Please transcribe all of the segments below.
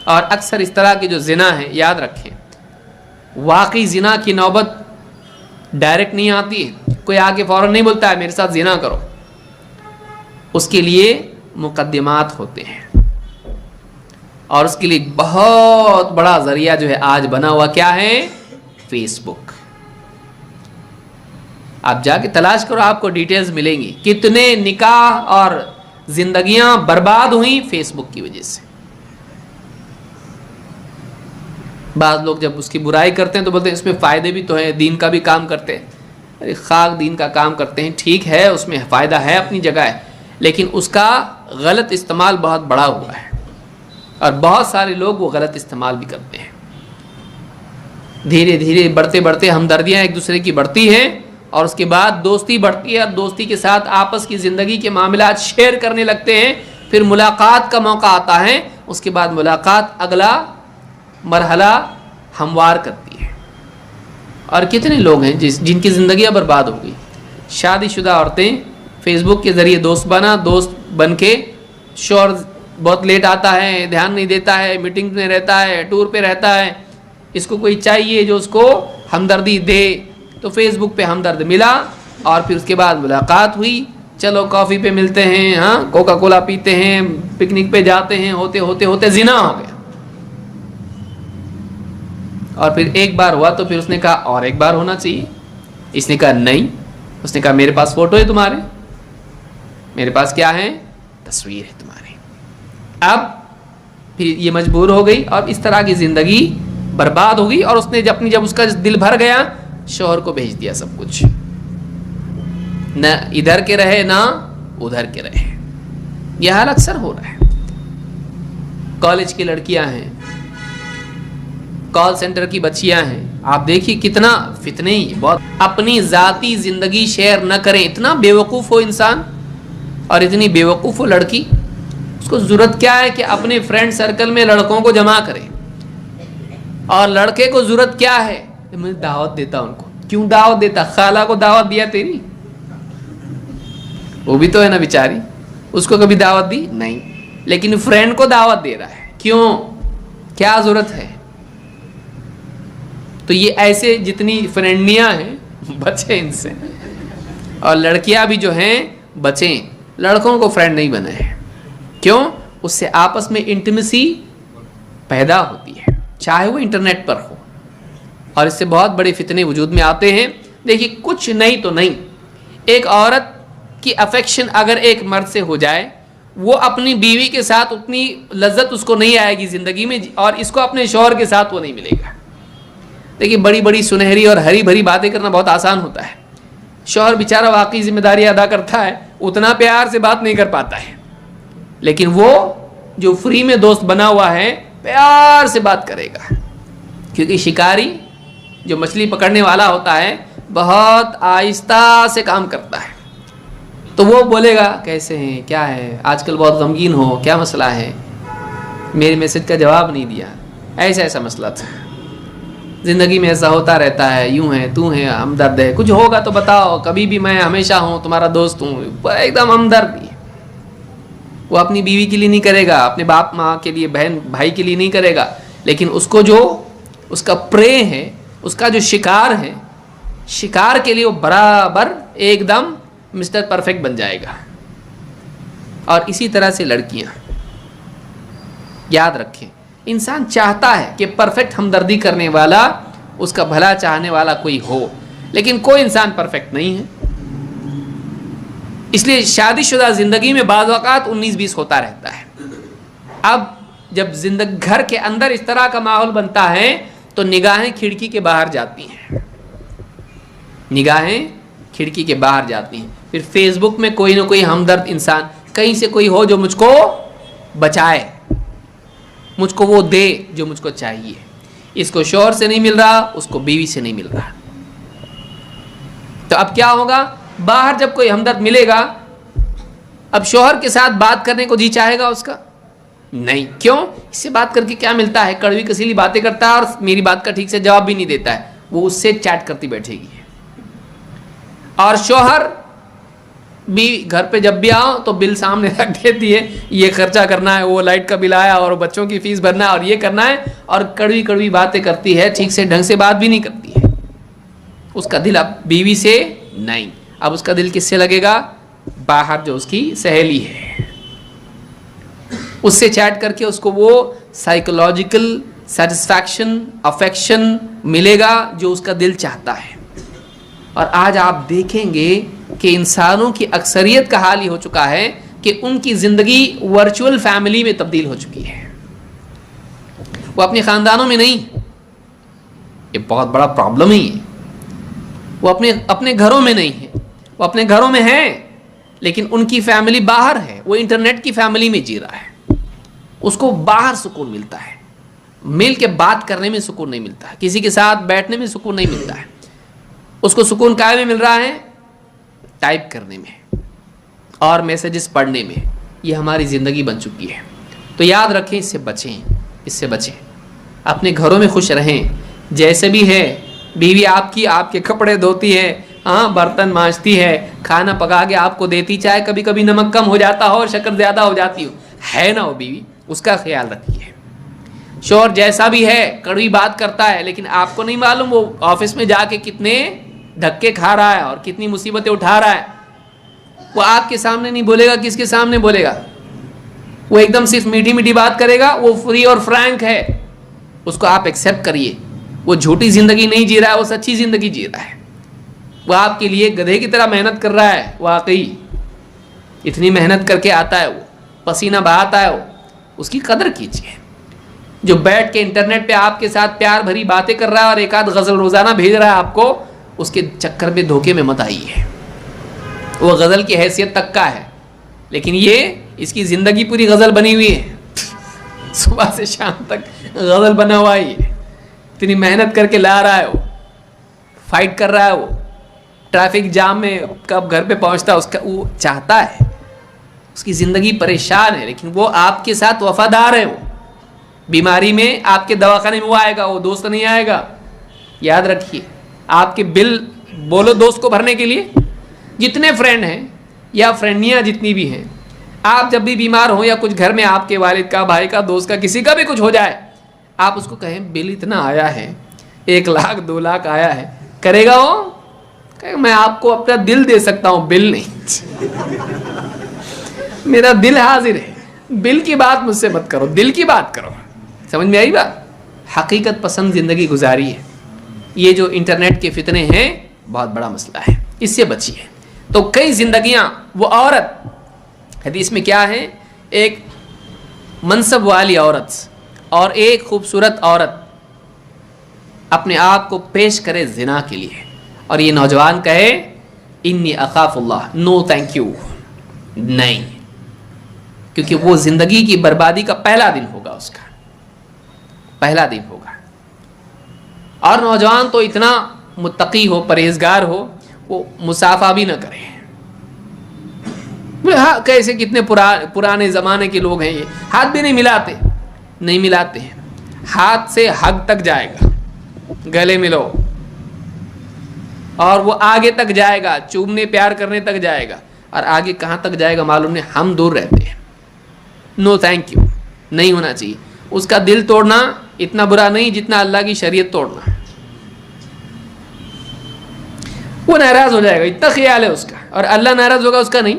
और अक्सर इस तरह की जो जिना है, याद रखें, वाकई जिना की नौबत डायरेक्ट नहीं आती है, कोई आके फौरन नहीं बोलता है मेरे साथ जिना करो, उसके लिए मुकद्दमात होते हैं। और उसके लिए बहुत बड़ा जरिया जो है आज बना हुआ क्या है, फेसबुक। आप जाके तलाश करो, आपको डिटेल्स मिलेंगी, कितने निकाह और जिंदगियां बर्बाद हुई फेसबुक की वजह से। बाद लोग जब उसकी बुराई करते हैं तो बोलते हैं इसमें फ़ायदे भी तो हैं, दीन का भी काम करते हैं। अरे खाक दीन का काम करते हैं, ठीक है, उसमें फ़ायदा है, अपनी जगह है, लेकिन उसका गलत इस्तेमाल बहुत बड़ा हुआ है और बहुत सारे लोग वो गलत इस्तेमाल भी करते हैं। धीरे धीरे बढ़ते बढ़ते हमदर्दियाँ एक दूसरे की बढ़ती हैं और उसके बाद दोस्ती बढ़ती है और दोस्ती के साथ आपस की ज़िंदगी के मामलात शेयर करने लगते हैं। फिर मुलाकात का मौका आता है, उसके बाद मुलाकात अगला मरहला हमवार करती है। और कितने लोग हैं जिनकी ज़िंदगियाँ बर्बाद हो गई। शादीशुदा औरतें फेसबुक के ज़रिए दोस्त बन के, शौहर बहुत लेट आता है, ध्यान नहीं देता है, मीटिंग में रहता है, टूर पे रहता है, इसको कोई चाहिए जो उसको हमदर्दी दे, तो फेसबुक पे हमदर्द मिला और फिर उसके बाद मुलाकात हुई, चलो कॉफ़ी पे मिलते हैं, हाँ कोका कोला पीते हैं, पिकनिक पे जाते हैं, होते होते होते जिना हो गया। और फिर एक बार हुआ तो फिर उसने कहा और एक बार होना चाहिए। इसने कहा नहीं, उसने कहा मेरे पास फ़ोटो है तुम्हारे, मेरे पास क्या है, तस्वीर है तुम्हारी। अब फिर ये मजबूर हो गई और इस तरह की ज़िंदगी बर्बाद हो गई। और उसने जब उसका दिल भर गया, शौहर को भेज दिया सब कुछ, न इधर के रहे ना उधर के रहे। यह हाल अक्सर हो रहा है। कॉलेज की लड़कियां हैं, कॉल सेंटर की बच्चियां हैं, आप देखिए कितना फितने ही बहुत। अपनी ज़ाती ज़िंदगी शेयर न करें, इतना बेवकूफ़ हो इंसान और इतनी बेवकूफ़ हो लड़की, उसको ज़रूरत क्या है कि अपने फ्रेंड सर्कल में लड़कों को जमा करे। और लड़के को ज़रूरत क्या है, मैं दावत देता उनको। क्यों दावत देता, खाला को दावत दिया तेरी, वो भी तो है ना बेचारी, उसको कभी दावत दी नहीं, लेकिन फ्रेंड को दावत दे रहा है, क्यों, क्या ज़रूरत है। तो ये ऐसे जितनी फ्रेंडियां हैं बचें इनसे, और लड़कियां भी जो हैं बचें, लड़कों को फ्रेंड नहीं बनाए। क्यों, उससे आपस में इंटीमेसी पैदा होती है, चाहे वो इंटरनेट पर हो, और इससे बहुत बड़े फितने वजूद में आते हैं। देखिए कुछ नहीं तो नहीं, एक औरत की अफेक्शन अगर एक मर्द से हो जाए, वो अपनी बीवी के साथ उतनी लज्जत उसको नहीं आएगी ज़िंदगी में, और इसको अपने शौहर के साथ वो नहीं मिलेगा। देखिए बड़ी बड़ी सुनहरी और हरी भरी बातें करना बहुत आसान होता है, शौहर बेचारा वाकई जिम्मेदारी अदा करता है, उतना प्यार से बात नहीं कर पाता है, लेकिन वो जो फ्री में दोस्त बना हुआ है प्यार से बात करेगा। क्योंकि शिकारी जो मछली पकड़ने वाला होता है बहुत आहिस्ता से काम करता है, तो वो बोलेगा कैसे हैं, क्या है, आजकल बहुत गमगीन हो, क्या मसला है, मेरे मैसेज का जवाब नहीं दिया, ऐसा ऐसा मसला था, ज़िंदगी में ऐसा होता रहता है, यूं है तू है, हमदर्द है, कुछ होगा तो बताओ, कभी भी मैं हमेशा हूँ, तुम्हारा दोस्त हूँ, एकदम हमदर्द। वो अपनी बीवी के लिए नहीं करेगा, अपने बाप माँ के लिए, बहन भाई के लिए नहीं करेगा, लेकिन उसको जो उसका प्रे है, उसका जो शिकार है, शिकार के लिए वो बराबर एकदम मिस्टर परफेक्ट बन जाएगा। और इसी तरह से लड़कियाँ, याद रखें, इंसान चाहता है कि परफेक्ट हमदर्दी करने वाला, उसका भला चाहने वाला कोई हो, लेकिन कोई इंसान परफेक्ट नहीं है। इसलिए शादीशुदा ज़िंदगी में बाज़ औक़ात 19-20 होता रहता है। अब जब घर के अंदर इस तरह का माहौल बनता है तो निगाहें खिड़की के बाहर जाती हैं, निगाहें खिड़की के बाहर जाती हैं। फिर फेसबुक में कोई ना कोई हमदर्द इंसान, कहीं से कोई हो जो मुझको बचाए, मुझको वो दे जो मुझको चाहिए। इसको शौहर से नहीं मिल रहा, उसको बीवी से नहीं मिल रहा, तो अब क्या होगा, बाहर जब कोई हमदर्द मिलेगा, अब शौहर के साथ बात करने को जी चाहेगा उसका नहीं। क्यों, इससे बात करके क्या मिलता है, कड़वी कसीली बातें करता है और मेरी बात का ठीक से जवाब भी नहीं देता है, वो उससे चैट करती बैठेगी। और शौहर भी घर पे जब भी आओ तो बिल सामने रख देती है, ये खर्चा करना है, वो लाइट का बिल आया और बच्चों की फीस भरना है और ये करना है, और कड़वी कड़वी बातें करती है, ठीक से ढंग से बात भी नहीं करती है। उसका दिल अब बीवी से नहीं, अब उसका दिल किससे लगेगा? बाहर जो उसकी सहेली है उससे चैट करके उसको वो साइकोलॉजिकल सेटिस्फैक्शन, अफेक्शन मिलेगा जो उसका दिल चाहता है। और आज आप देखेंगे कि इंसानों की अक्सरियत का हाल ही हो चुका है कि उनकी ज़िंदगी वर्चुअल फैमिली में तब्दील हो चुकी है, वो अपने ख़ानदानों में नहीं। ये बहुत बड़ा प्रॉब्लम ही है। वो अपने घरों में नहीं है, वो अपने घरों में है लेकिन उनकी फैमिली बाहर है, वो इंटरनेट की फैमिली में जी रहा है। उसको बाहर सुकून मिलता है, मिल के बात करने में सुकून नहीं मिलता है, किसी के साथ बैठने में सुकून नहीं मिलता है। उसको सुकून काय में मिल रहा है? टाइप करने में और मैसेजेस पढ़ने में। ये हमारी ज़िंदगी बन चुकी है। तो याद रखें, इससे बचें, इससे बचें। अपने घरों में खुश रहें जैसे भी है। बीवी आपकी आपके कपड़े धोती है, हाँ, बर्तन मांजती है, खाना पका के आपको देती, चाहे कभी कभी नमक कम हो जाता हो और शक्कर ज़्यादा हो जाती हो, है ना वो बीवी, उसका ख्याल रखिए। शौहर जैसा भी है, कड़वी बात करता है, लेकिन आपको नहीं मालूम वो ऑफिस में जाके कितने धक्के खा रहा है और कितनी मुसीबतें उठा रहा है। वो आपके सामने नहीं बोलेगा, किसके सामने बोलेगा? वो एकदम सिर्फ मीठी मीठी बात करेगा, वो फ्री और फ्रैंक है, उसको आप एक्सेप्ट करिए। वो झूठी ज़िंदगी नहीं जी रहा है, वो सच्ची ज़िंदगी जी रहा है। वो आपके लिए गधे की तरह मेहनत कर रहा है, वाकई इतनी मेहनत करके आता है, वो पसीना बहाता है, वो उसकी कदर कीजिए। जो बैठ के इंटरनेट पे आपके साथ प्यार भरी बातें कर रहा है और एक आध गज़ल रोज़ाना भेज रहा है आपको, उसके चक्कर में धोखे में मत आइए। वो गज़ल की हैसियत तक का है, लेकिन ये इसकी ज़िंदगी पूरी गज़ल बनी हुई है। सुबह से शाम तक गज़ल बना हुआ है, इतनी मेहनत करके ला रहा है, वो फाइट कर रहा है, वो ट्रैफिक जाम में कब घर पे पहुंचता है, उसका वो चाहता है, उसकी ज़िंदगी परेशान है, लेकिन वो आपके साथ वफादार है। वो बीमारी में आपके दवाखाने में वो आएगा, वो दोस्त नहीं आएगा। याद रखिए, आपके बिल बोलो दोस्त को भरने के लिए, जितने फ्रेंड हैं या फ्रेंडियाँ जितनी भी हैं, आप जब भी बीमार हो या कुछ घर में आपके वालिद का, भाई का, दोस्त का, किसी का भी कुछ हो जाए, आप उसको कहें बिल इतना आया है, 1 लाख 2 लाख आया है, करेगा वो? कहेगा मैं आपको अपना दिल दे सकता हूँ, बिल नहीं। मेरा दिल हाजिर है, बिल की बात मुझसे मत करो, दिल की बात करो। समझ में आई बात? हकीकत पसंद ज़िंदगी गुजारी है। ये जो इंटरनेट के फितने हैं बहुत बड़ा मसला है, इससे बचिए। तो कई जिंदगियां, वो औरत, हदीस में क्या है, एक मनसब वाली औरत और एक खूबसूरत औरत अपने आप को पेश करे जिना के लिए, और ये नौजवान कहे इन्नी अखाफुल्लाह, नो थैंक यू, नहीं, क्योंकि वो जिंदगी की बर्बादी का पहला दिन होगा, उसका पहला दिन होगा। और नौजवान तो इतना मुत्तकी हो, परहेजगार हो, वो मुसाफा भी ना करे। हाँ, कैसे कितने पुराने ज़माने के लोग हैं, ये हाथ भी नहीं मिलाते, नहीं मिलाते हैं। हाथ से हग तक जाएगा, गले मिलो, और वो आगे तक जाएगा, चूमने प्यार करने तक जाएगा, और आगे कहाँ तक जाएगा मालूम नहीं। हम दूर रहते हैं, नो थैंक यू, नहीं होना चाहिए। उसका दिल तोड़ना इतना बुरा नहीं जितना अल्लाह की शरीयत तोड़ना। वो नाराज हो जाएगा, इतना ख्याल है उसका, और अल्लाह नाराज होगा उसका नहीं।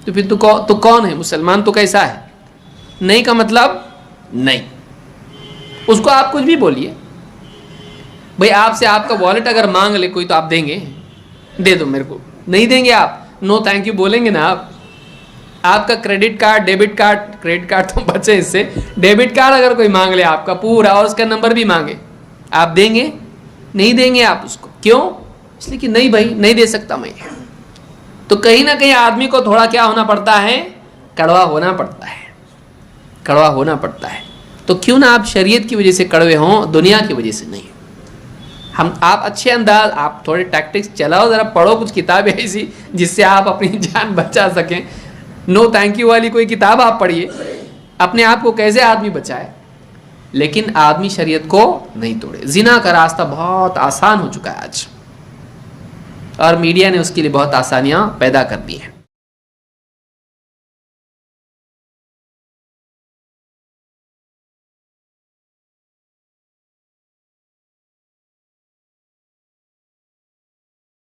तो फिर तो कौन है मुसलमान? तो कैसा है? नहीं का मतलब नहीं। उसको आप कुछ भी बोलिए, भाई आपसे आपका वॉलेट अगर मांग ले कोई तो आप देंगे? दे दो मेरे को, नहीं देंगे आप, नो थैंक यू बोलेंगे ना आप। आपका credit card, debit card, credit card तो बचे इससे, डेबिट कार्ड अगर कोई मांग ले आपका पूरा और उसका नंबर भी मांगे, आप देंगे? नहीं देंगे आप उसको। क्यों? इसलिए कि नहीं भाई, नहीं दे सकता मैं। तो कहीं ना कहीं आदमी को थोड़ा क्या होना पड़ता है, कड़वा होना पड़ता है, कड़वा होना पड़ता है। तो क्यों ना आप शरीयत की वजह से कड़वे हों, दुनिया की वजह से नहीं। आप अच्छे अंदाज, आप थोड़े टैक्टिक्स चलाओ, ज़रा पढ़ो कुछ किताबें ऐसी जिससे आप अपनी जान बचा सकें। नो थैंक यू वाली कोई किताब आप पढ़िए, अपने आप को कैसे आदमी बचाए, लेकिन आदमी शरीयत को नहीं तोड़े। जिना का रास्ता बहुत आसान हो चुका है आज, और मीडिया ने उसके लिए बहुत आसानियाँ पैदा कर दी हैं।